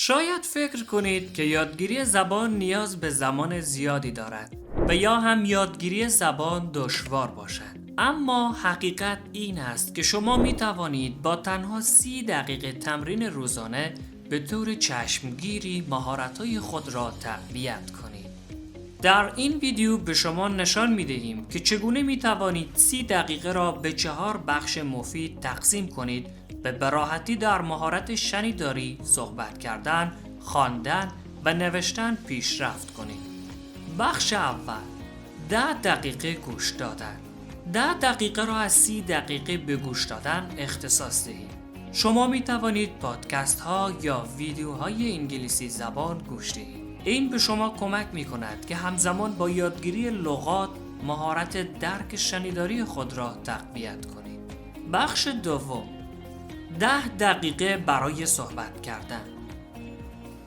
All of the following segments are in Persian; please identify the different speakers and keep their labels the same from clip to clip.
Speaker 1: شاید فکر کنید که یادگیری زبان نیاز به زمان زیادی دارد و یا هم یادگیری زبان دشوار باشد. اما حقیقت این است که شما می توانید با تنها 30 دقیقه تمرین روزانه به طور چشمگیری مهارت‌های خود را تقویت کنید. در این ویدیو به شما نشان می دهیم که چگونه می توانید 30 دقیقه را به 4 بخش مفید تقسیم کنید و به راحتی در مهارت شنیداری، صحبت کردن، خواندن و نوشتن پیشرفت کنید. بخش اول، 10 دقیقه گوش دادن. 10 دقیقه را از 30 دقیقه به گوش دادن اختصاص دهید. شما می توانید پادکست ها یا ویدیوهای انگلیسی زبان گوش دهید. این به شما کمک می کند که همزمان با یادگیری لغات مهارت درک شنیداری خود را تقویت کنید. بخش دوم، 10 دقیقه برای صحبت کردن.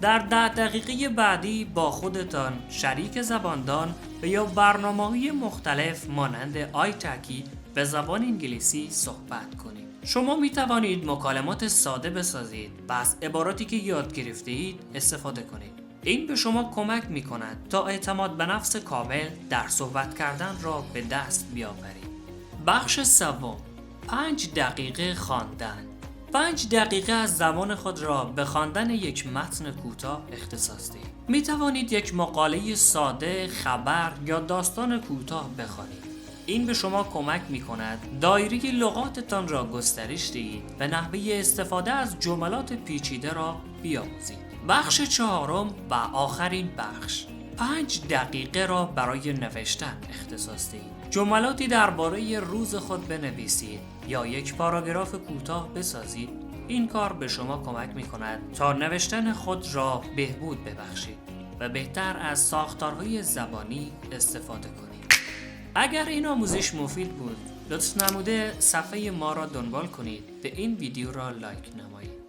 Speaker 1: در 10 دقیقه بعدی با خودتان، شریک زباندان و یا برنامه‌های مختلف مانند آیتکی به زبان انگلیسی صحبت کنید. شما می توانید مکالمات ساده بسازید و از عباراتی که یاد گرفته اید استفاده کنید. این به شما کمک می کند تا اعتماد به نفس کامل در صحبت کردن را به دست بیاورید. بخش سوم، 5 دقیقه خواندن. 5 دقیقه از زمان خود را به خواندن یک متن کوتاه اختصاص دهید. می توانید یک مقاله ساده، خبر یا داستان کوتاه بخوانید. این به شما کمک می کند دایره لغاتتان را گسترش دهید و نحوه استفاده از جملات پیچیده را بیاموزید. بخش چهارم و آخرین بخش، 5 دقیقه را برای نوشتن اختصاص دهید. جملاتی درباره روز خود بنویسید یا یک پاراگراف کوتاه بسازید. این کار به شما کمک می کند تا نوشتن خود را بهبود ببخشید و بهتر از ساختارهای زبانی استفاده کنید. اگر این آموزش مفید بود، لطف نموده صفحه ما را دنبال کنید و این ویدیو را لایک نمایید.